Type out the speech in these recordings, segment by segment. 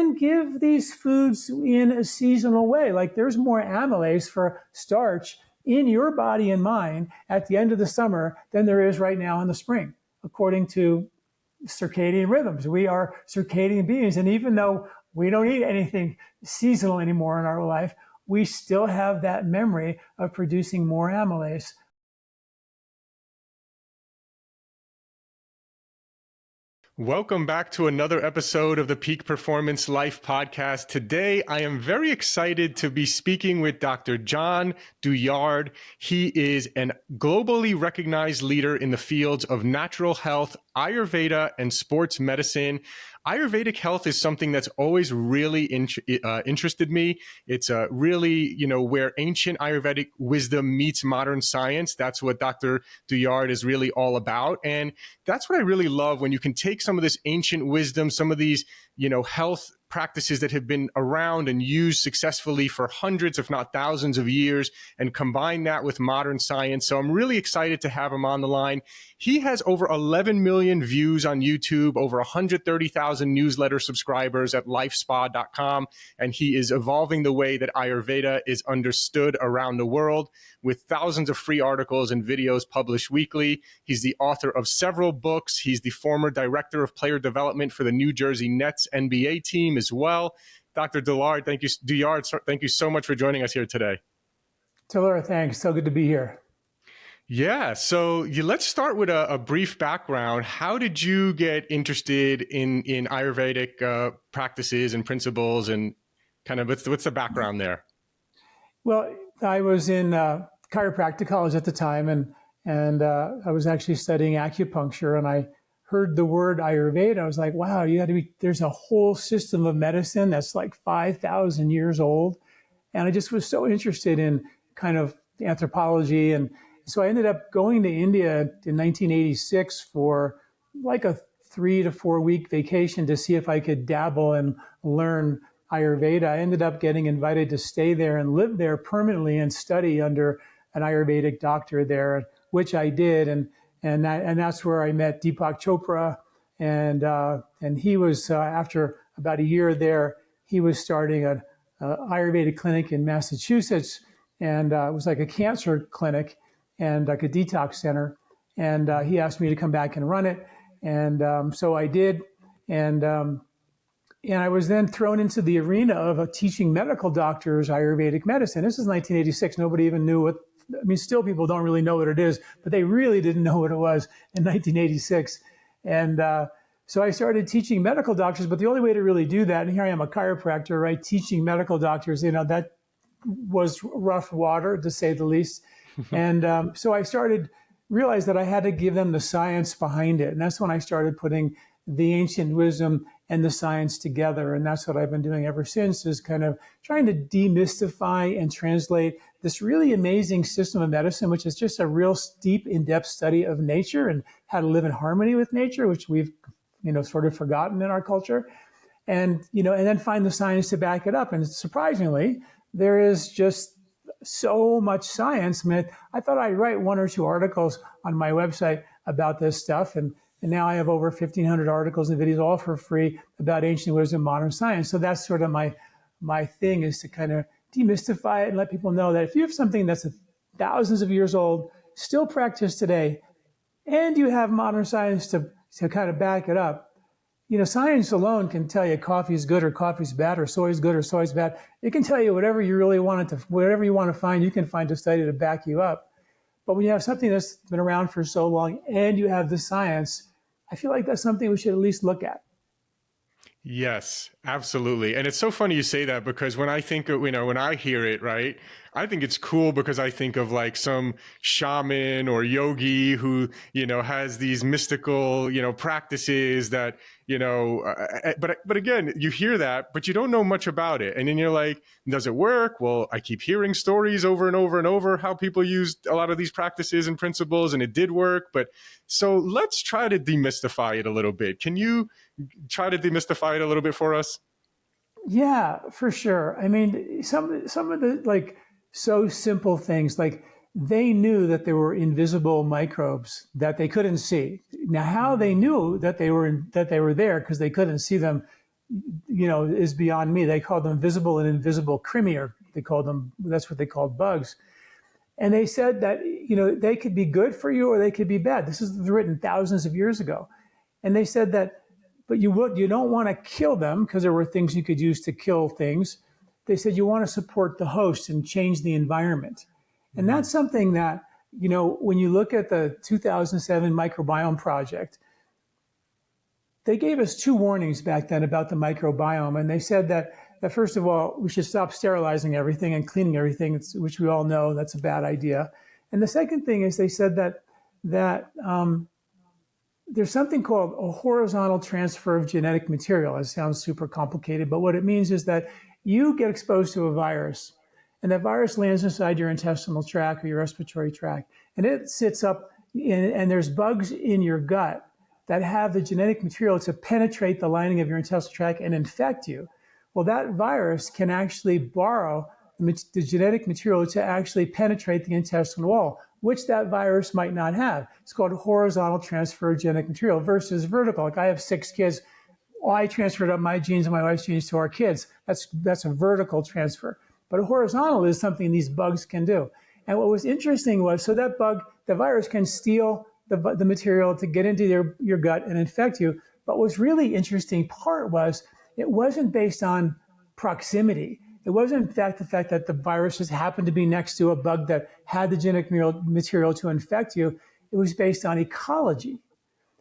then give these foods in a seasonal way. Like there's more amylase for starch in your body and mind at the end of the summer than there is right now in the spring, according to circadian rhythms. We are circadian beings. And even though we don't eat anything seasonal anymore in our life, we still have that memory of producing more amylase. Welcome back to another episode of the Peak Performance Life podcast. Today, I am very excited to be speaking with Dr. John Douillard. He is a globally recognized leader in the fields of natural health, Ayurveda, and sports medicine. Ayurvedic health is something that's always really interested me. It's really, where ancient Ayurvedic wisdom meets modern science. That's what Dr. Douillard is really all about. And that's what I really love, when you can take some of this ancient wisdom, some of these, health practices that have been around and used successfully for hundreds, if not thousands of years, and combine that with modern science. So I'm really excited to have him on the line. He has over 11 million views on YouTube, over 130,000 newsletter subscribers at lifespa.com, and he is evolving the way that Ayurveda is understood around the world with thousands of free articles and videos published weekly. He's the author of several books. He's the former director of player development for the New Jersey Nets NBA team as well. Dr. Douillard, thank you so much for joining us here today. Taylor, thanks. So good to be here. Yeah. So let's start with a brief background. How did you get interested in Ayurvedic practices and principles, and kind of what's the background there? Well, I was in chiropractic college at the time, and I was actually studying acupuncture, and I heard the word Ayurveda. I was like, wow, there's a whole system of medicine that's like 5,000 years old. And I just was so interested in kind of anthropology. And so I ended up going to India in 1986 for like a 3 to 4 week vacation to see if I could dabble and learn Ayurveda. I ended up getting invited to stay there and live there permanently and study under an Ayurvedic doctor there, which I did. And that's where I met Deepak Chopra. And he was, after about a year there, he was starting an Ayurvedic clinic in Massachusetts. And it was like a cancer clinic and like a detox center. And he asked me to come back and run it. And so I did. And I was then thrown into the arena of teaching medical doctors Ayurvedic medicine. This is 1986. Nobody even knew what, still people don't really know what it is, but they really didn't know what it was in 1986. And so I started teaching medical doctors, but the only way to really do that, and here I am, a chiropractor, right, teaching medical doctors, that was rough water, to say the least. And so I realized that I had to give them the science behind it. And that's when I started putting the ancient wisdom and the science together. And that's what I've been doing ever since, is kind of trying to demystify and translate this really amazing system of medicine, which is just a real deep, in-depth study of nature and how to live in harmony with nature, which we've, sort of forgotten in our culture. And, and then find the science to back it up. And surprisingly, there is just so much science. I thought I'd write 1 or 2 articles on my website about this stuff. And now I have over 1,500 articles and videos, all for free, about ancient wisdom, modern science. So that's sort of my thing, is to kind of demystify it and let people know that if you have something that's thousands of years old, still practiced today, and you have modern science to kind of back it up. Science alone can tell you coffee is good or coffee is bad, or soy is good or soy is bad. It can tell you whatever you really whatever you want to find, you can find a study to back you up. But when you have something that's been around for so long and you have the science, I feel like that's something we should at least look at. Yes, absolutely. And it's so funny you say that, because when I think of, when I hear it, right, I think it's cool, because I think of like some shaman or yogi who, has these mystical, practices that, but again, you hear that, but you don't know much about it. And then you're like, does it work? Well, I keep hearing stories over and over and over how people used a lot of these practices and principles, and it did work. But so let's try to demystify it a little bit. Can you try to demystify it a little bit for us? Yeah, for sure. Some of the so simple things, like they knew that there were invisible microbes that they couldn't see. Now, how they knew that they were there because they couldn't see them, is beyond me. They call them visible and invisible crimi, or that's what they called bugs. And they said that, they could be good for you or they could be bad. This is written thousands of years ago. And they said that, but you don't want to kill them, because there were things you could use to kill things. They said you want to support the host and change the environment. And that's something that, when you look at the 2007 microbiome project, they gave us 2 warnings back then about the microbiome. And they said that first of all, we should stop sterilizing everything and cleaning everything, which we all know that's a bad idea. And the second thing is they said that there's something called a horizontal transfer of genetic material. It sounds super complicated, but what it means is that you get exposed to a virus, and that virus lands inside your intestinal tract or your respiratory tract, and it sits up, and there's bugs in your gut that have the genetic material to penetrate the lining of your intestinal tract and infect you. Well, that virus can actually borrow the genetic material to actually penetrate the intestinal wall, which that virus might not have. It's called horizontal transfer of genetic material versus vertical. Like, I have 6 kids. I transferred up my genes and my wife's genes to our kids. That's a vertical transfer. But a horizontal is something these bugs can do. And what was interesting was, so that the virus can steal the material to get into your gut and infect you. But what's really interesting part was, it wasn't based on proximity. It wasn't, in fact, the fact that the virus just happened to be next to a bug that had the genetic material to infect you. It was based on ecology.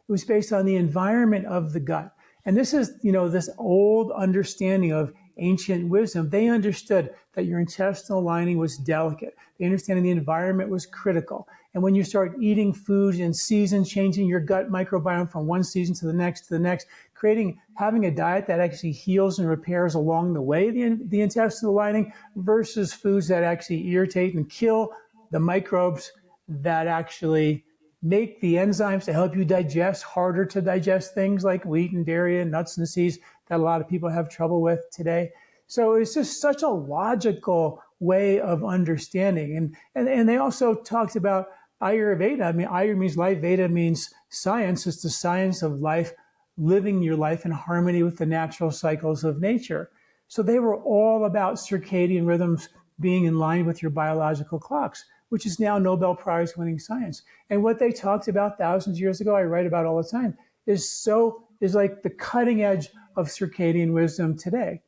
It was based on the environment of the gut. And this is, this old understanding of ancient wisdom. They understood that your intestinal lining was delicate. They understood the environment was critical. And when you start eating foods in season, changing your gut microbiome from one season to the next, having a diet that actually heals and repairs along the way, the intestinal lining, versus foods that actually irritate and kill the microbes that actually make the enzymes to help you digest harder to digest things like wheat and dairy and nuts and seeds that a lot of people have trouble with today. So it's just such a logical way of understanding. And they also talked about Ayurveda. I mean, Ayur means life, Veda means science. It's the science of life, living your life in harmony with the natural cycles of nature. So they were all about circadian rhythms being in line with your biological clocks, which is now Nobel Prize winning science. And what they talked about thousands of years ago, I write about all the time, is like the cutting edge of circadian wisdom today,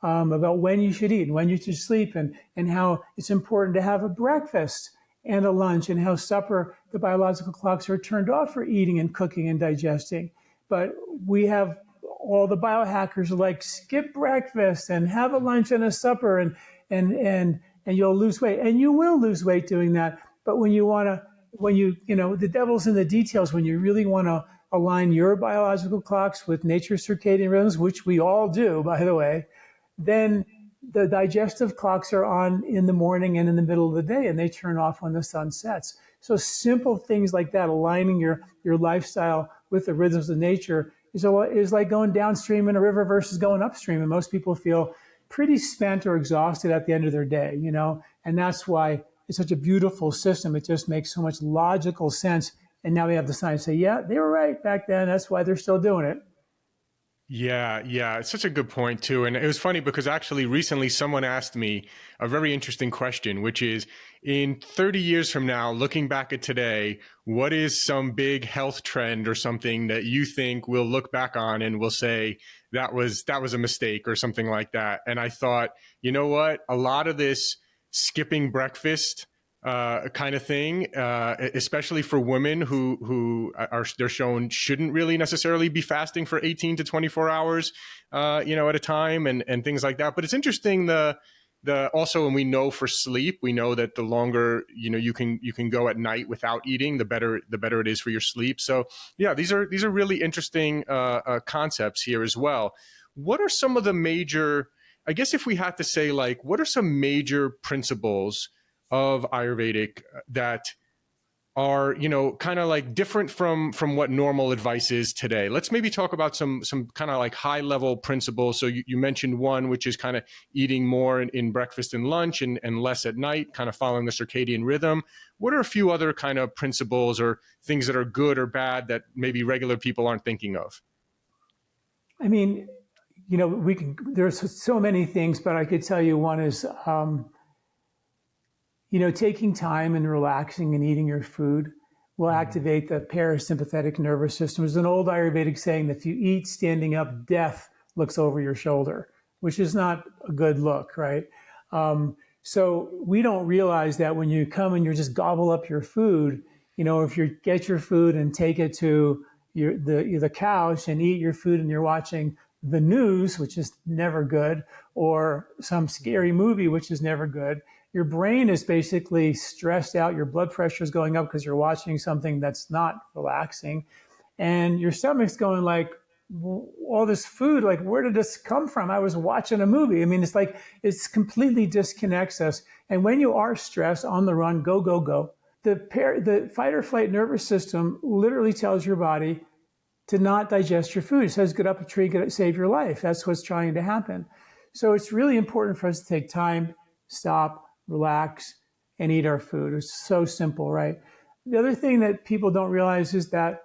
about when you should eat and when you should sleep, and how it's important to have a breakfast and a lunch, and how supper, the biological clocks are turned off for eating and cooking and digesting. But we have all the biohackers are like, skip breakfast and have a lunch and a supper, and you'll lose weight. And you will lose weight doing that. But the devil's in the details, when you really want to align your biological clocks with nature's circadian rhythms, which we all do, by the way, then the digestive clocks are on in the morning and in the middle of the day, and they turn off when the sun sets. So simple things like that, aligning your lifestyle with the rhythms of nature, is like going downstream in a river versus going upstream. And most people feel pretty spent or exhausted at the end of their day, and that's why it's such a beautiful system. It just makes so much logical sense. And now we have the science say, yeah, they were right back then. That's why they're still doing it. Yeah. It's such a good point too. And it was funny because actually recently someone asked me a very interesting question, which is, in 30 years from now, looking back at today, what is some big health trend or something that you think we'll look back on and we'll say that was a mistake or something like that? And I thought, you know what? A lot of this skipping breakfast kind of thing, especially for women who they're shown shouldn't really necessarily be fasting for 18 to 24 hours, at a time, and things like that. But it's interesting also, and we know for sleep, we know that the longer you can go at night without eating, the better it is for your sleep. So yeah, these are really interesting concepts here as well. What are some of the major, I guess if we had to say, like, what are some major principles of Ayurvedic that are, kind of like different from what normal advice is today? Let's maybe talk about some kind of like high level principles. So you mentioned one, which is kind of eating more in breakfast and lunch and less at night, kind of following the circadian rhythm. What are a few other kind of principles or things that are good or bad that maybe regular people aren't thinking of? I mean, there's so many things, but I could tell you one is, taking time and relaxing and eating your food will activate the parasympathetic nervous system. There's an old Ayurvedic saying that if you eat standing up, death looks over your shoulder, which is not a good look, right? So we don't realize that when you come and you just gobble up your food, if you get your food and take it to the couch and eat your food and you're watching the news, which is never good, or some scary movie, which is never good, your brain is basically stressed out. Your blood pressure is going up because you're watching something that's not relaxing. And your stomach's going like, all this food, like, where did this come from? I was watching a movie. I mean, it's like, it's completely disconnects us. And when you are stressed, on the run, go, go, go, the fight or flight nervous system literally tells your body to not digest your food. It says, get up a tree, save your life. That's what's trying to happen. So it's really important for us to take time, stop, relax, and eat our food. It's so simple, right? The other thing that people don't realize is that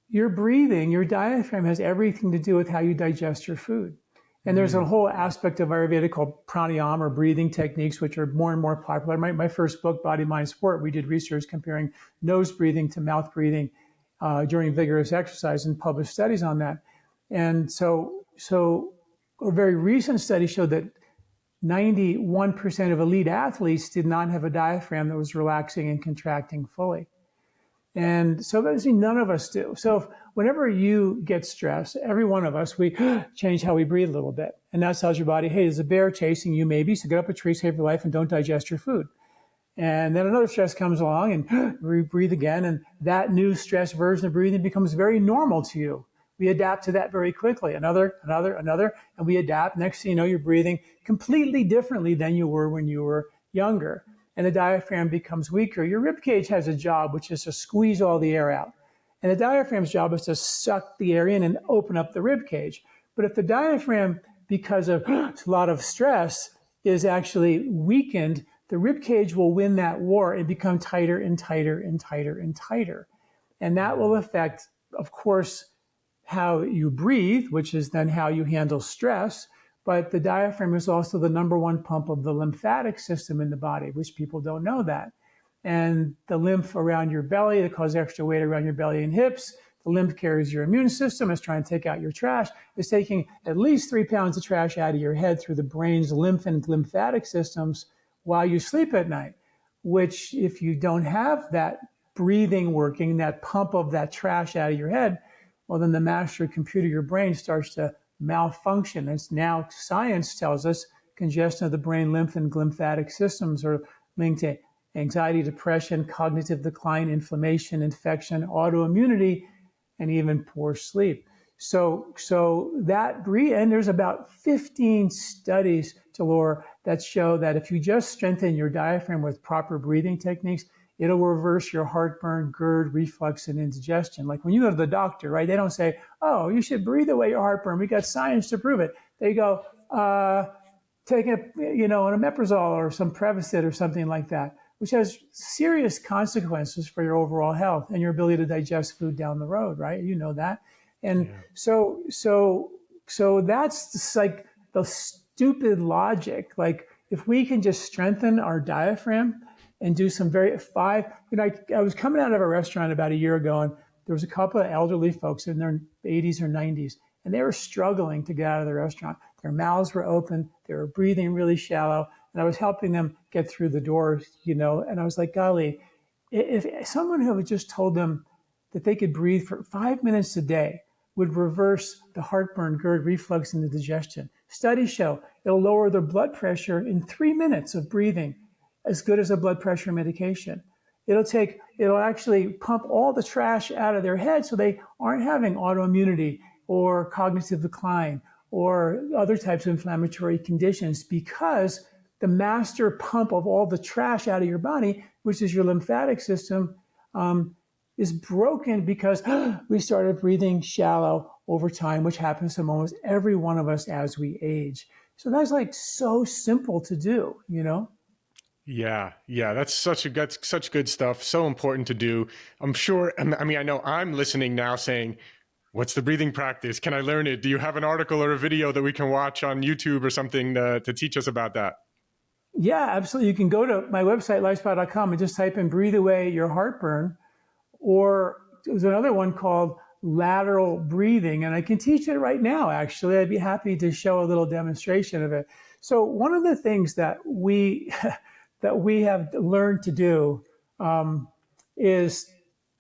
your breathing, your diaphragm has everything to do with how you digest your food. And there's a whole aspect of Ayurveda called pranayama, or breathing techniques, which are more and more popular. My first book, Body, Mind, Sport, we did research comparing nose breathing to mouth breathing during vigorous exercise and published studies on that. And so a very recent study showed that 91% of elite athletes did not have a diaphragm that was relaxing and contracting fully. And so basically none of us do. So whenever you get stressed, every one of us, we change how we breathe a little bit. And that tells your body, hey, there's a bear chasing you maybe, so get up a tree, save your life, and don't digest your food. And then another stress comes along and we breathe again. And that new stress version of breathing becomes very normal to you. We adapt to that very quickly. Another, and we adapt. Next thing you know, you're breathing completely differently than you were when you were younger. And the diaphragm becomes weaker. Your rib cage has a job, which is to squeeze all the air out. And the diaphragm's job is to suck the air in and open up the rib cage. But if the diaphragm, because of a lot of stress, is actually weakened, the rib cage will win that war and become tighter and tighter and tighter and tighter. And that will affect, of course, how you breathe, which is then how you handle stress. But the diaphragm is also the number one pump of the lymphatic system in the body, which people don't know that. And the lymph around your belly that causes extra weight around your belly and hips, the lymph carries your immune system. It's trying to take out your trash. It's taking at least 3 pounds of trash out of your head through the brain's lymph and lymphatic systems while you sleep at night, which if you don't have that breathing working, that pump of that trash out of your head, well, then the master computer, your brain, starts to malfunction. As now science tells us, congestion of the brain, lymph, and lymphatic systems are linked to anxiety, depression, cognitive decline, inflammation, infection, autoimmunity, and even poor sleep. So that breathe, and there's about 15 studies, Laura, that show that if you just strengthen your diaphragm with proper breathing techniques, it'll reverse your heartburn, GERD, reflux, and indigestion. Like when you go to the doctor, right? They don't say, oh, you should breathe away your heartburn. We got science to prove it. They go, take an omeprazole or some Prevacid or something like that, which has serious consequences for your overall health and your ability to digest food down the road, right? You know that. And so that's just like the stupid logic. Like if we can just strengthen our diaphragm and do some I was coming out of a restaurant about a year ago, and there was a couple of elderly folks in their 80s or 90s, and they were struggling to get out of the restaurant. Their mouths were open, they were breathing really shallow, and I was helping them get through the door, and I was like, golly, if someone who had just told them that they could breathe for 5 minutes a day would reverse the heartburn, GERD, reflux, and the digestion. Studies show it'll lower their blood pressure in 3 minutes of breathing, as good as a blood pressure medication. It'll actually pump all the trash out of their head so they aren't having autoimmunity or cognitive decline or other types of inflammatory conditions, because the master pump of all the trash out of your body, which is your lymphatic system, is broken because we started breathing shallow over time, which happens to almost every one of us as we age. So that's like so simple to do, Yeah, that's such good stuff. So important to do. I'm sure. I mean, I know I'm listening now saying, What's the breathing practice? Can I learn it? Do you have an article or a video that we can watch on YouTube or something to teach us about that? Yeah, absolutely. You can go to my website, lifespa.com, and just type in breathe away your heartburn. Or there's another one called lateral breathing. And I can teach it right now, actually. I'd be happy to show a little demonstration of it. So one of the things that we that we have learned to do is,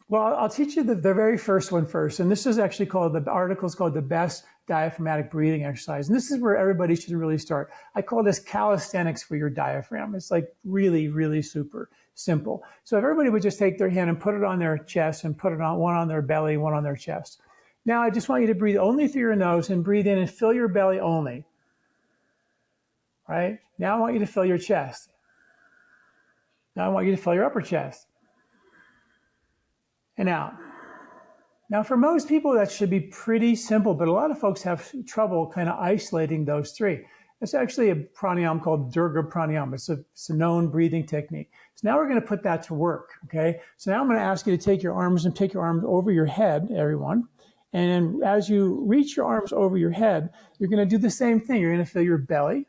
well, I'll teach you the very first one first. And this is actually called, the article is called The Best Diaphragmatic Breathing Exercise. And this is where everybody should really start. I call this calisthenics for your diaphragm. It's like really, really super simple. So if everybody would just take their hand and put it on their chest and put it on one on their belly, one on their chest. Now I just want you to breathe only through your nose and breathe in and fill your belly only. Right? Now I want you to fill your chest. Now I want you to fill your upper chest. And out. Now, for most people, that should be pretty simple, but a lot of folks have trouble kind of isolating those three. It's actually a pranayama called Durga pranayama. It's a known breathing technique. So now we're going to put that to work, okay? So now I'm going to ask you to take your arms over your head, everyone. And as you reach your arms over your head, you're going to do the same thing. You're going to fill your belly,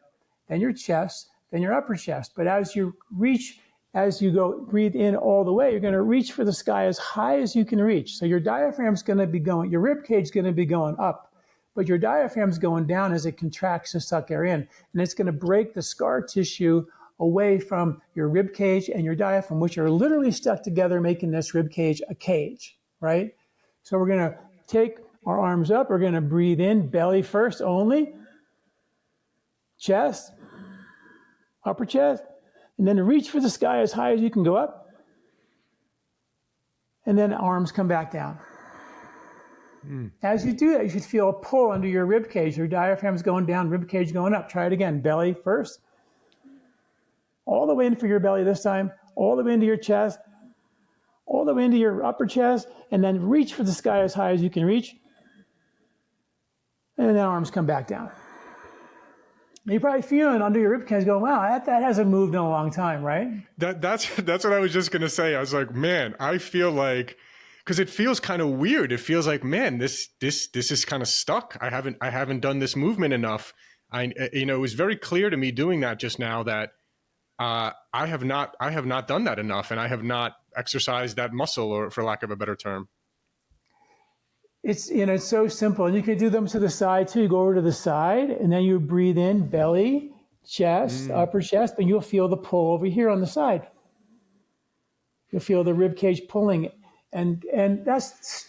then your chest, then your upper chest. But as you go breathe in all the way, you're going to reach for the sky as high as you can reach. So your diaphragm's going to be going, your rib cage is going to be going up, but your diaphragm's going down as it contracts to suck air in. And it's going to break the scar tissue away from your rib cage and your diaphragm, which are literally stuck together, making this rib cage a cage, right? So we're going to take our arms up. We're going to breathe in, belly first only, chest, upper chest, and then reach for the sky as high as you can go up. And then arms come back down. As you do that, you should feel a pull under your rib cage. Your diaphragm's going down, rib cage going up. Try it again. Belly first. All the way in for your belly this time. All the way into your chest. All the way into your upper chest. And then reach for the sky as high as you can reach. And then arms come back down. You're probably feeling under your rib cage going, wow, that hasn't moved in a long time, right? That's what I was just going to say. I was like, man, I feel like, because it feels kind of weird. It feels like, man, this is kind of stuck. I haven't done this movement enough. It was very clear to me doing that just now that I have not done that enough, and I have not exercised that muscle, or for lack of a better term. It's so simple, and you can do them to the side too. You go over to the side, and then you breathe in, belly, chest, upper chest, and you'll feel the pull over here on the side. You'll feel the rib cage pulling, and that's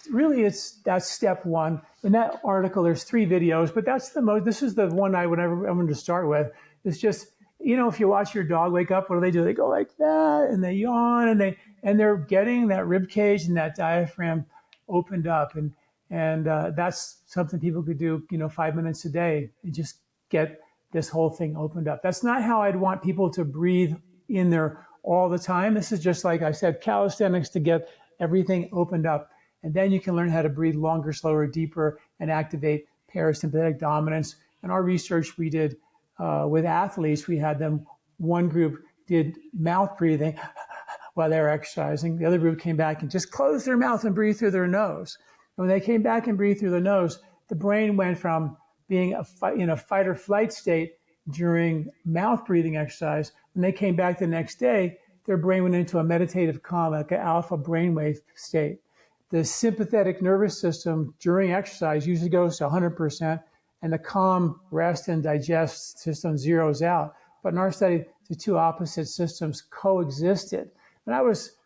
step one. In that article, there's 3 videos, but that's this is the one I'm going to start with. It's just, if you watch your dog wake up, what do? They go like that, and they yawn, and they're getting that rib cage and that diaphragm opened up, and that's something people could do, 5 minutes a day and just get this whole thing opened up. That's not how I'd want people to breathe in there all the time. This is just, like I said, calisthenics to get everything opened up. And then you can learn how to breathe longer, slower, deeper, and activate parasympathetic dominance. And our research we did with athletes, we had them, one group did mouth breathing while they were exercising. The other group came back and just closed their mouth and breathed through their nose. When they came back and breathed through the nose, the brain went from being in a fight or flight state during mouth breathing exercise. When they came back the next day, their brain went into a meditative calm, like an alpha brainwave state. The sympathetic nervous system during exercise usually goes to 100%, and the calm, rest, and digest system zeroes out. But in our study, the 2 opposite systems coexisted. And I was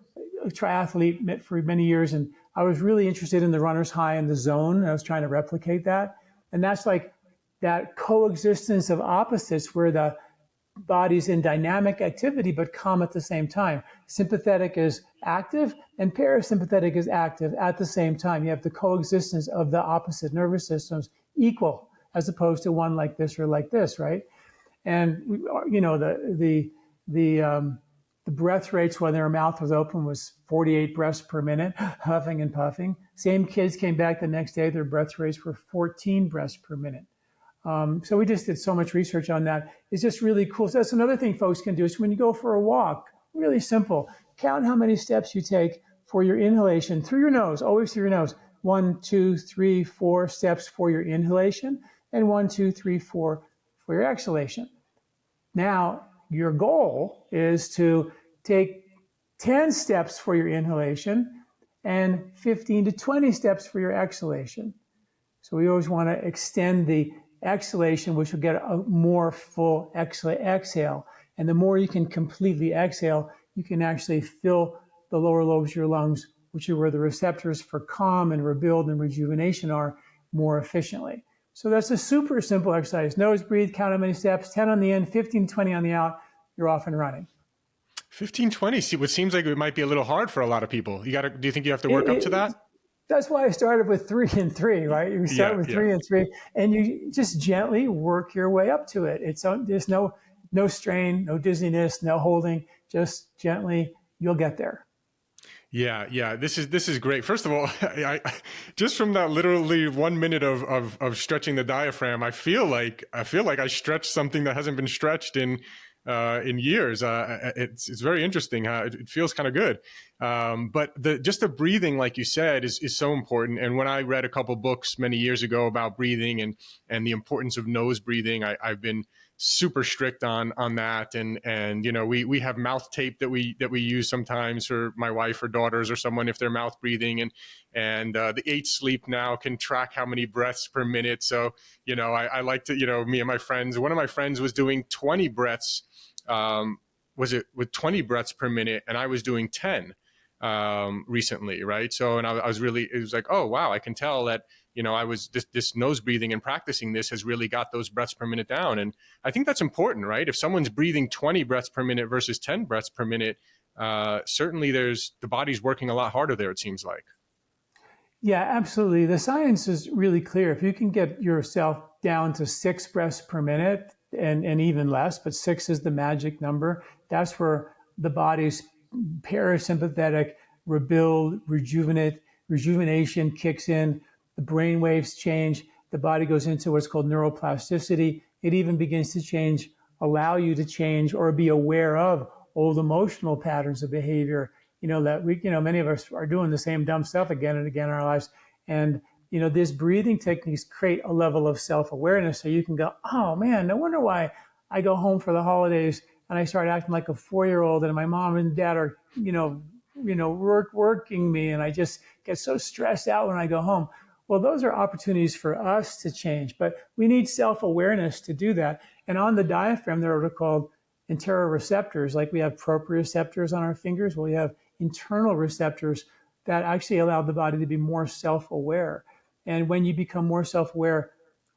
a triathlete for many years, and I was really interested in the runner's high and the zone. I was trying to replicate that. And that's like that coexistence of opposites where the body's in dynamic activity but calm at the same time. Sympathetic is active and parasympathetic is active at the same time. You have the coexistence of the opposite nervous systems equal, as opposed to one like this or like this, right? And the breath rates when their mouth was open was 48 breaths per minute, huffing and puffing. Same kids came back the next day, their breath rates were 14 breaths per minute. So we just did so much research on that. It's just really cool. So that's another thing folks can do is when you go for a walk, really simple. Count how many steps you take for your inhalation through your nose, always through your nose. 1, 2, 3, 4 steps for your inhalation, and 1, 2, 3, 4 for your exhalation. Now, your goal is to take 10 steps for your inhalation and 15 to 20 steps for your exhalation. So we always want to extend the exhalation, which will get a more full exhale. And the more you can completely exhale, you can actually fill the lower lobes of your lungs, which are where the receptors for calm and rebuild and rejuvenation are, more efficiently. So that's a super simple exercise. Nose breathe, count how many steps, 10 on the in, 15, 20 on the out, you're off and running. 15, 20, see, what seems like it might be a little hard for a lot of people. Do you think you have to work up to that? That's why I started with 3 and 3, right? You start with 3 and 3, and you just gently work your way up to it. There's no strain, no dizziness, no holding, just gently, you'll get there. Yeah. This is great. First of all, I just from that literally 1 minute of stretching the diaphragm, I feel like I stretched something that hasn't been stretched in years. It's very interesting. It feels kind of good. But the breathing, like you said, is so important. And when I read a couple books many years ago about breathing and the importance of nose breathing, I've been super strict on that. And we have mouth tape that we use sometimes for my wife or daughters or someone if they're mouth breathing, and the 8 Sleep now can track how many breaths per minute. So I like to, me and my friends, one of my friends was doing 20 breaths. Was it with 20 breaths per minute, and I was doing 10 recently, right? So, and I was really, it was like, oh wow, I can tell that I was this nose breathing and practicing this has really got those breaths per minute down. And I think that's important, right? If someone's breathing 20 breaths per minute versus 10 breaths per minute, certainly the body's working a lot harder there, it seems like. Yeah, absolutely. The science is really clear. If you can get yourself down to 6 breaths per minute and even less, but 6 is the magic number, that's where the body's parasympathetic rejuvenation kicks in. The brain waves change. The body goes into what's called neuroplasticity. It even begins to allow you to change or be aware of old emotional patterns of behavior. That many of us are doing the same dumb stuff again and again in our lives. And, these breathing techniques create a level of self-awareness so you can go, oh man, no wonder why I go home for the holidays and I start acting like a 4-year-old and my mom and dad are, working me and I just get so stressed out when I go home. Well, those are opportunities for us to change, but we need self-awareness to do that. And on the diaphragm, there are what are called interoreceptors, like we have proprioceptors on our fingers. Well, we have internal receptors that actually allow the body to be more self-aware. And when you become more self-aware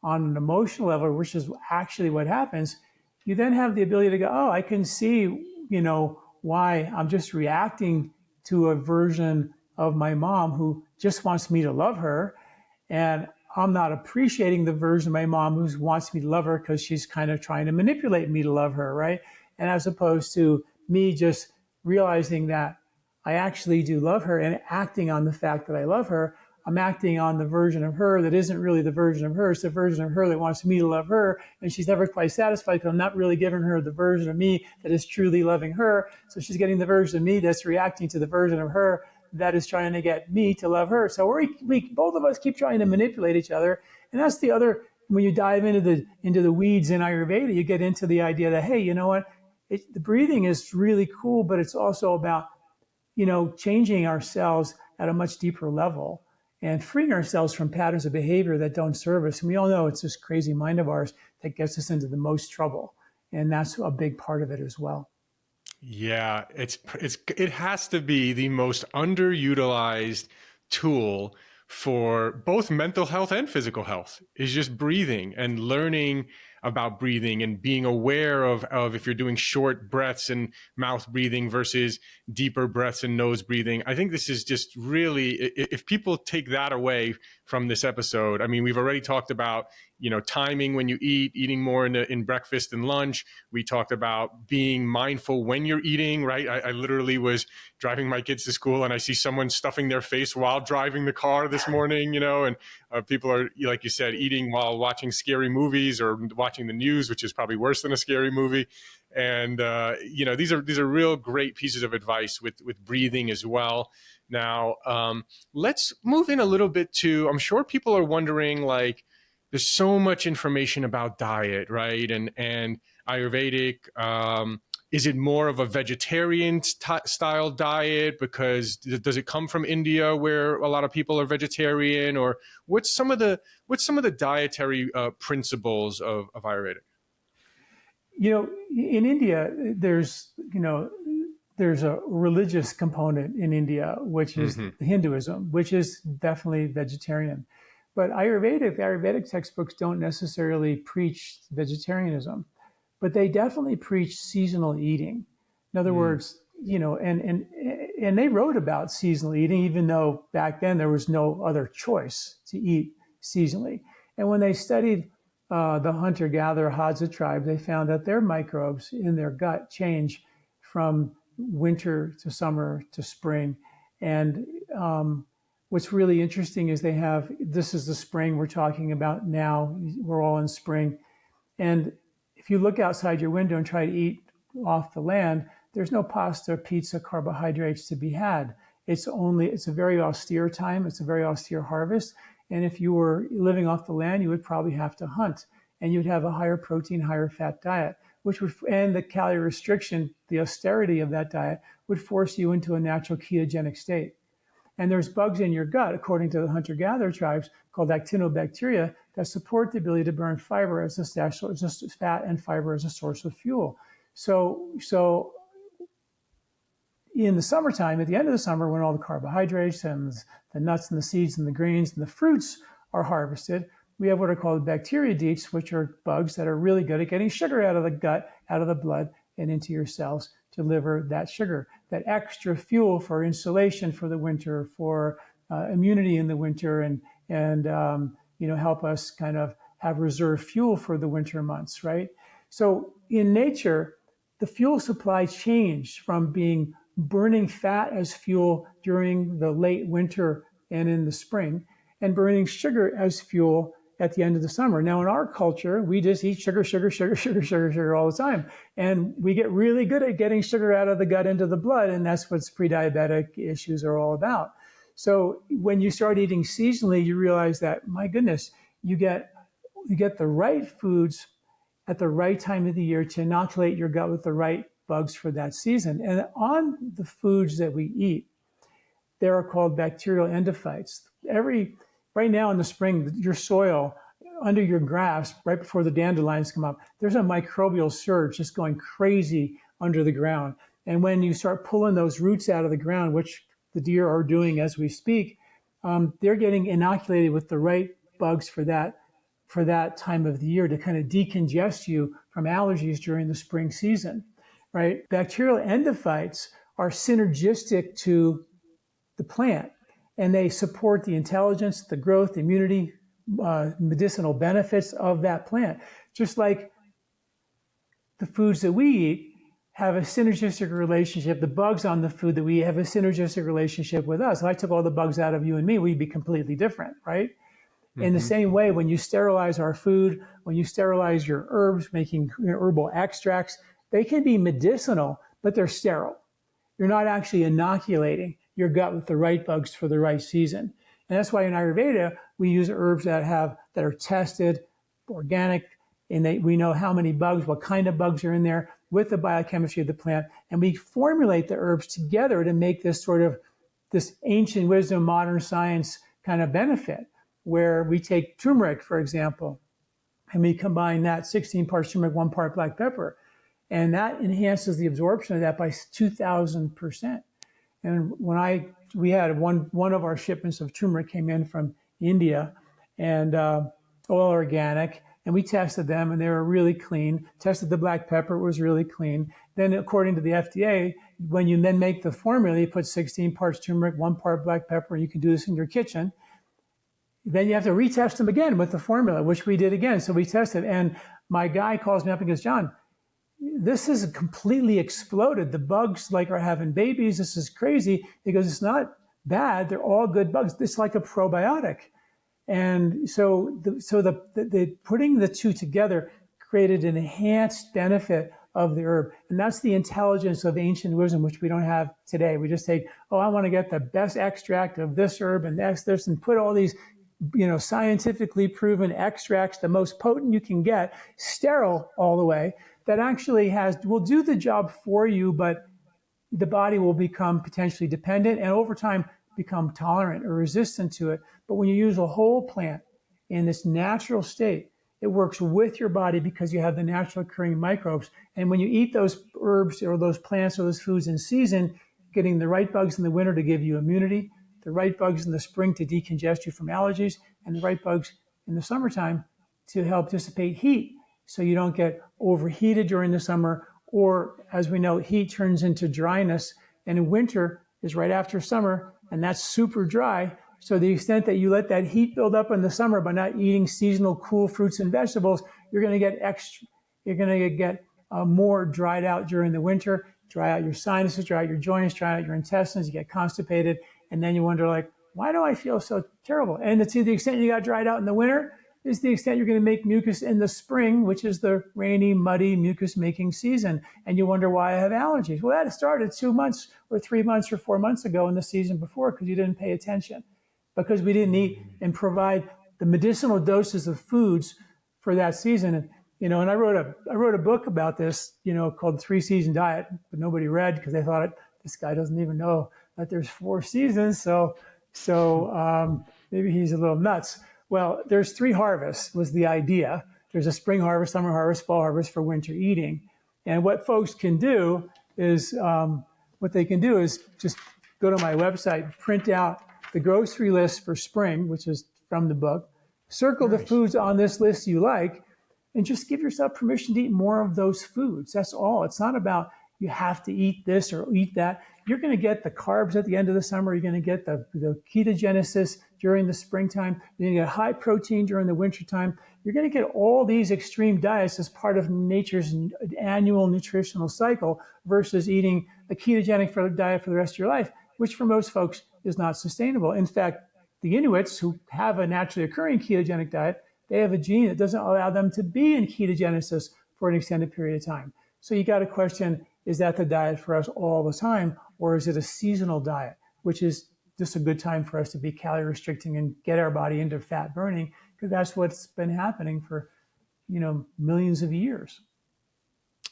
on an emotional level, which is actually what happens, you then have the ability to go, oh, I can see, why I'm just reacting to a version of my mom who just wants me to love her. And I'm not appreciating the version of my mom who wants me to love her because she's kind of trying to manipulate me to love her, right? And as opposed to me just realizing that I actually do love her and acting on the fact that I love her, I'm acting on the version of her that isn't really the version of her. It's the version of her that wants me to love her. And she's never quite satisfied because I'm not really giving her the version of me that is truly loving her. So she's getting the version of me that's reacting to the version of her that is trying to get me to love her. So we both of us keep trying to manipulate each other. And that's the other, when you dive into the weeds in Ayurveda, you get into the idea that, hey, you know what? The breathing is really cool, but it's also about, changing ourselves at a much deeper level and freeing ourselves from patterns of behavior that don't serve us. And we all know it's this crazy mind of ours that gets us into the most trouble. And that's a big part of it as well. Yeah, it has to be the most underutilized tool for both mental health and physical health, is just breathing and learning about breathing and being aware of if you're doing short breaths and mouth breathing versus deeper breaths and nose breathing. I think this is just really, if people take that away from this episode, I mean, we've already talked about, timing when you eating more in breakfast and lunch. We talked about being mindful when you're eating, right? I literally was driving my kids to school and I see someone stuffing their face while driving the car this morning, and people are, like you said, eating while watching scary movies or watching the news, which is probably worse than a scary movie. And, these are real great pieces of advice with breathing as well. Now, let's move in a little bit to, I'm sure people are wondering, like, there's so much information about diet, right? And Ayurvedic, is it more of a vegetarian style diet? Because does it come from India where a lot of people are vegetarian? Or what's some of the dietary principles of Ayurvedic? In India, there's a religious component in India, which is Hinduism, which is definitely vegetarian. But the Ayurvedic textbooks don't necessarily preach vegetarianism, but they definitely preach seasonal eating. In other words, and they wrote about seasonal eating, even though back then there was no other choice to eat seasonally. And when they studied the hunter-gatherer Hadza tribe, they found that their microbes in their gut change from winter to summer to spring. And what's really interesting is this is the spring we're talking about now. We're all in spring. And if you look outside your window and try to eat off the land, there's no pasta, pizza, carbohydrates to be had. It's a very austere time. It's a very austere harvest. And if you were living off the land, you would probably have to hunt, and you'd have a higher protein, higher fat diet, and the calorie restriction, the austerity of that diet would force you into a natural ketogenic state. And there's bugs in your gut, according to the hunter-gatherer tribes, called actinobacteria, that support the ability to burn fiber as fat and fiber as a source of fuel. So in the summertime, at the end of the summer, when all the carbohydrates and the nuts and the seeds and the grains and the fruits are harvested, we have what are called bacteriodeites, which are bugs that are really good at getting sugar out of the gut, out of the blood, and into your cells to deliver that sugar, that extra fuel for insulation for the winter, for immunity in the winter, and help us kind of have reserve fuel for the winter months, right? So in nature, the fuel supply changed from being burning fat as fuel during the late winter and in the spring, and burning sugar as fuel at the end of the summer. Now, in our culture, we just eat sugar all the time. And we get really good at getting sugar out of the gut into the blood, and that's what pre-diabetic issues are all about. So when you start eating seasonally, you realize that, my goodness, you get the right foods at the right time of the year to inoculate your gut with the right bugs for that season. And on the foods that we eat, they are called bacterial endophytes. Right now in the spring, your soil, under your grass, right before the dandelions come up, there's a microbial surge just going crazy under the ground. And when you start pulling those roots out of the ground, which the deer are doing as we speak, they're getting inoculated with the right bugs for that time of the year to kind of decongest you from allergies during the spring season, right? Bacterial endophytes are synergistic to the plant, and they support the intelligence, the growth, the immunity, medicinal benefits of that plant. Just like the foods that we eat have a synergistic relationship, the bugs on the food that we eat have a synergistic relationship with us. If I took all the bugs out of you and me, we'd be completely different, right? In the same way, when you sterilize our food, when you sterilize your herbs, making herbal extracts, they can be medicinal, but they're sterile. You're not actually inoculating your gut with the right bugs for the right season. And that's why in Ayurveda, we use herbs that are tested, organic, and we know how many bugs, what kind of bugs are in there with the biochemistry of the plant. And we formulate the herbs together to make this ancient wisdom, modern science kind of benefit, where we take turmeric, for example, and we combine that 16 parts turmeric, 1 part black pepper. And that enhances the absorption of that by 2,000%. And we had one of our shipments of turmeric came in from India, and all organic, and we tested them, and they were really clean. Tested the black pepper, it was really clean. Then, according to the FDA, when you then make the formula, you put 16 parts turmeric, 1 part black pepper, and you can do this in your kitchen. Then you have to retest them again with the formula, which we did again. So we tested, and my guy calls me up and goes, "John, this has completely exploded. The bugs are having babies. This is crazy." He goes, "It's not bad. They're all good bugs. It's like a probiotic." And so the putting the two together created an enhanced benefit of the herb. And that's the intelligence of ancient wisdom, which we don't have today. We just take, oh, I want to get the best extract of this herb and this, and put all these, scientifically proven extracts, the most potent you can get, sterile all the way, that actually will do the job for you, but the body will become potentially dependent and over time become tolerant or resistant to it. But when you use a whole plant in this natural state, it works with your body because you have the natural occurring microbes. And when you eat those herbs or those plants or those foods in season, getting the right bugs in the winter to give you immunity, the right bugs in the spring to decongest you from allergies, and the right bugs in the summertime to help dissipate heat so you don't get overheated during the summer, or as we know, heat turns into dryness. And in winter is right after summer, and that's super dry. So the extent that you let that heat build up in the summer by not eating seasonal cool fruits and vegetables, you're going to get more dried out during the winter, dry out your sinuses, dry out your joints, dry out your intestines, you get constipated, and then you wonder, like, why do I feel so terrible? And to the extent you got dried out in the winter is the extent you're going to make mucus in the spring, which is the rainy, muddy, mucus-making season. And you wonder why I have allergies. Well, that started 2 months or 3 months or 4 months ago in the season before because you didn't pay attention, because we didn't eat and provide the medicinal doses of foods for that season. And I wrote a book about this, called The 3-Season Diet, but nobody read because they thought this guy doesn't even know that there's 4 seasons. So maybe he's a little nuts. Well, there's 3 harvests was the idea. There's a spring harvest, summer harvest, fall harvest for winter eating. And what folks can do is, just go to my website, print out the grocery list for spring, which is from the book, circle the foods on this list you like, and just give yourself permission to eat more of those foods. That's all. It's not about you have to eat this or eat that. You're going to get the carbs at the end of the summer. You're going to get the ketogenesis during the springtime. You're going to get high protein during the wintertime. You're going to get all these extreme diets as part of nature's annual nutritional cycle versus eating a ketogenic diet for the rest of your life, which for most folks is not sustainable. In fact, the Inuits who have a naturally occurring ketogenic diet, they have a gene that doesn't allow them to be in ketogenesis for an extended period of time. So you got to question, is that the diet for us all the time, or is it a seasonal diet, which is just a good time for us to be calorie restricting and get our body into fat burning, because that's what's been happening for, millions of years.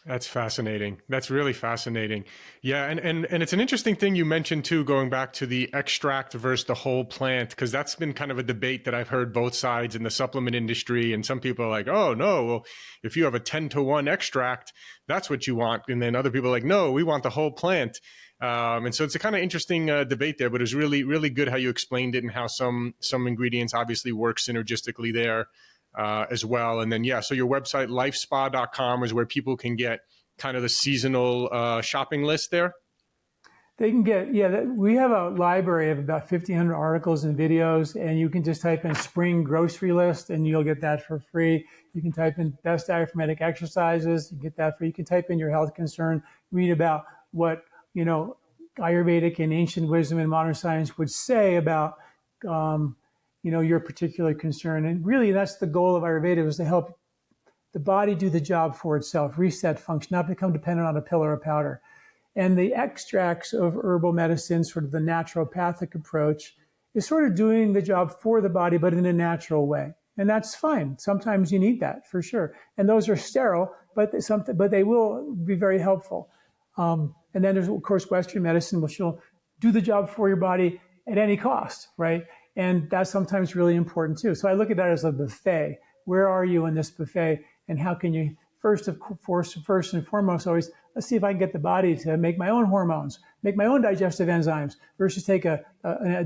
That's fascinating. That's really fascinating. Yeah. And it's an interesting thing you mentioned too, going back to the extract versus the whole plant, because that's been kind of a debate that I've heard both sides in the supplement industry. And some people are like, oh no, well, if you have a 10-to-1 extract, that's what you want. And then other people are like, no, we want the whole plant. And so it's a kind of interesting debate there, but it was really, really good how you explained it and how some ingredients obviously work synergistically there. As well. And then, so your website, lifespa.com, is where people can get kind of the seasonal shopping list there. They can get, we have a library of about 1,500 articles and videos, and you can just type in spring grocery list and you'll get that for free. You can type in best diaphragmatic exercises, you get that free. You can type in your health concern, read about what, Ayurvedic and ancient wisdom and modern science would say about, your particular concern. And really, that's the goal of Ayurveda, was to help the body do the job for itself, reset function, not become dependent on a pill or a powder. And the extracts of herbal medicine, sort of the naturopathic approach, is sort of doing the job for the body, but in a natural way. And that's fine. Sometimes you need that, for sure. And those are sterile, but they will be very helpful. And then there's, of course, Western medicine, which will do the job for your body at any cost, right? And that's sometimes really important too. So I look at that as a buffet. Where are you in this buffet? And how can you, first and foremost, always, let's see if I can get the body to make my own hormones, make my own digestive enzymes, versus take a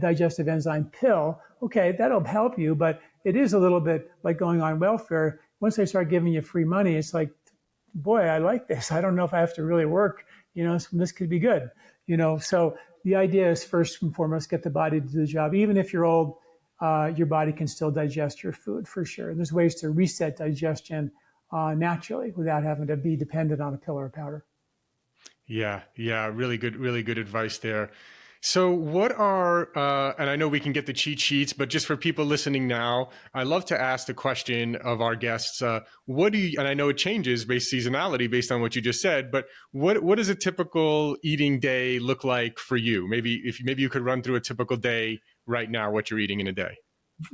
digestive enzyme pill. Okay, that'll help you, but it is a little bit like going on welfare. Once they start giving you free money, it's like, boy, I like this. I don't know if I have to really work. This could be good. So the idea is, first and foremost, get the body to do the job. Even if you're old, your body can still digest your food, for sure. And there's ways to reset digestion naturally without having to be dependent on a pill or a powder. Yeah. Really good advice there. So what are, and I know we can get the cheat sheets, but just for people listening now, I love to ask the question of our guests, what do you, and I know it changes based seasonality based on what you just said, but what does a typical eating day look like for you? Maybe you could run through a typical day right now, what you're eating in a day.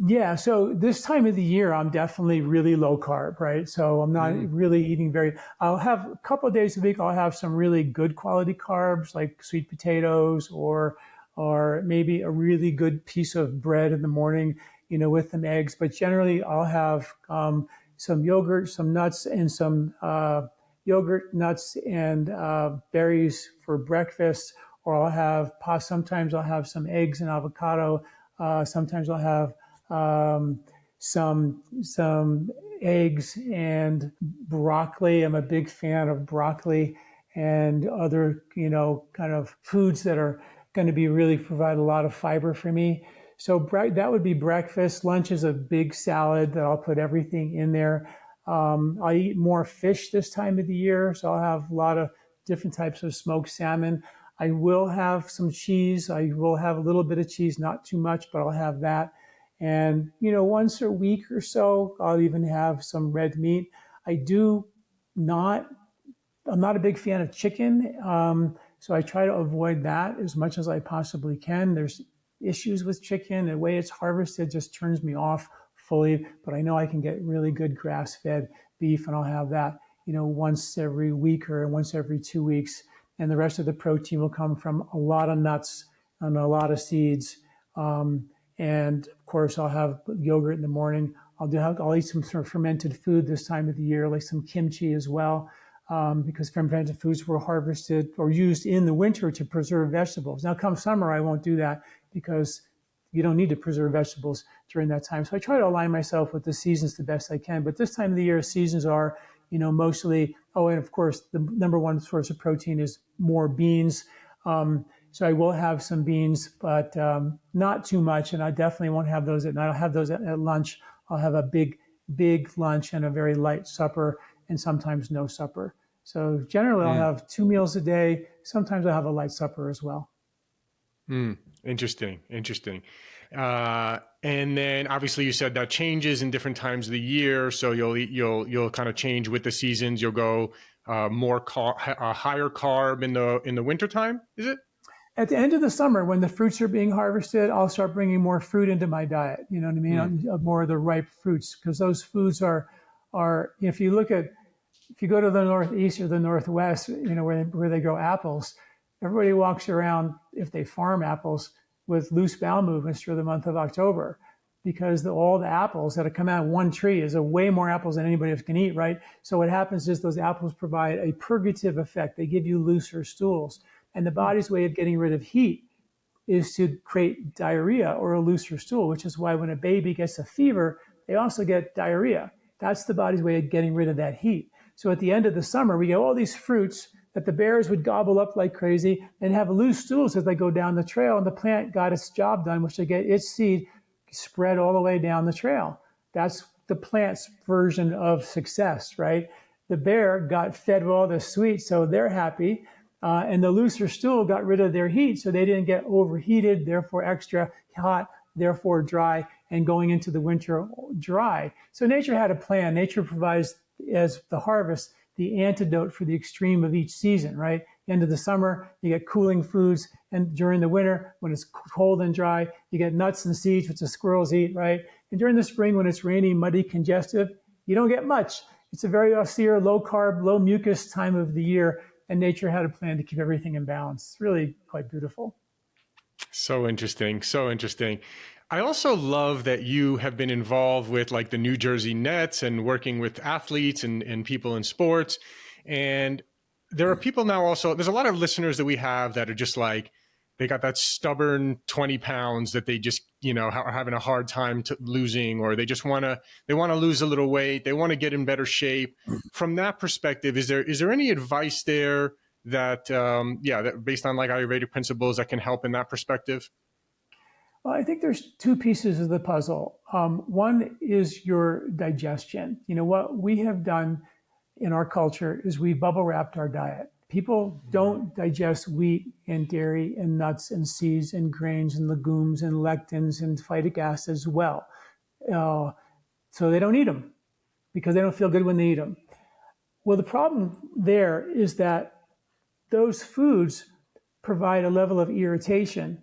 Yeah, so this time of the year, I'm definitely really low carb, right? So I'm not really eating I'll have a couple of days a week, I'll have some really good quality carbs like sweet potatoes or maybe a really good piece of bread in the morning, with some eggs. But generally, I'll have some yogurt, some nuts, and some yogurt, nuts, and berries for breakfast. Or sometimes I'll have some eggs and avocado. Sometimes I'll have some eggs and broccoli. I'm a big fan of broccoli and other, kind of foods that are going to be really provide a lot of fiber for me. So that would be breakfast. Lunch is a big salad that I'll put everything in there. I eat more fish this time of the year, so I'll have a lot of different types of smoked salmon. I will have some cheese. I will have a little bit of cheese, not too much, but I'll have that. And, once a week or so, I'll even have some red meat. I'm not a big fan of chicken. So I try to avoid that as much as I possibly can. There's issues with chicken. The way it's harvested just turns me off fully, but I know I can get really good grass-fed beef, and I'll have that, once every week or once every 2 weeks. And the rest of the protein will come from a lot of nuts and a lot of seeds. And of course, I'll have yogurt in the morning. I'll eat some sort of fermented food this time of the year, like some kimchi as well, because fermented foods were harvested or used in the winter to preserve vegetables. Now, come summer, I won't do that because you don't need to preserve vegetables during that time. So I try to align myself with the seasons the best I can. But this time of the year, seasons are, mostly, and of course, the number one source of protein is more beans. So I will have some beans, but not too much. And I definitely won't have those at night. I'll have those at lunch. I'll have a big lunch and a very light supper, and sometimes no supper. So generally, I'll have 2 meals a day. Sometimes I'll have a light supper as well. Interesting. And then obviously you said that changes in different times of the year. So you'll kind of change with the seasons. You'll go higher carb in the wintertime, is it? At the end of the summer, when the fruits are being harvested, I'll start bringing more fruit into my diet. You know what I mean? More of the ripe fruits, because those foods are, if you go to the Northeast or the Northwest, where they grow apples, everybody walks around, if they farm apples, with loose bowel movements through the month of October, because all the apples that have come out of one tree is way more apples than anybody else can eat, right? So what happens is those apples provide a purgative effect. They give you looser stools. And the body's way of getting rid of heat is to create diarrhea or a looser stool, which is why when a baby gets a fever, they also get diarrhea. That's the body's way of getting rid of that heat. So at the end of the summer, we get all these fruits that the bears would gobble up like crazy and have loose stools as they go down the trail. And the plant got its job done, which they get its seed spread all the way down the trail. That's the plant's version of success, right? The bear got fed with all the sweets, so they're happy. And the looser stool got rid of their heat, so they didn't get overheated, therefore extra hot, therefore dry, and going into the winter dry. So nature had a plan. Nature provides, as the harvest, the antidote for the extreme of each season, right? End of the summer, you get cooling foods. And during the winter, when it's cold and dry, you get nuts and seeds, which the squirrels eat, right? And during the spring, when it's rainy, muddy, congested, you don't get much. It's a very austere, low carb, low mucus time of the year. And nature had a plan to keep everything in balance. It's really quite beautiful. So interesting. I also love that you have been involved with like the New Jersey Nets and working with athletes and people in sports. And there are people now also, there's a lot of listeners that we have that are just like, they got that stubborn 20 pounds that they just, are having a hard time losing, or they just want to lose a little weight. They want to get in better shape. From that perspective, is there any advice there that, that based on like Ayurvedic principles that can help in that perspective? Well, I think there's two pieces of the puzzle. One is your digestion. What we have done in our culture is we bubble wrapped our diet. People don't digest wheat and dairy and nuts and seeds and grains and legumes and lectins and phytic acids well. Uh, so they don't eat them because they don't feel good when they eat them. Well, the problem there is that those foods provide a level of irritation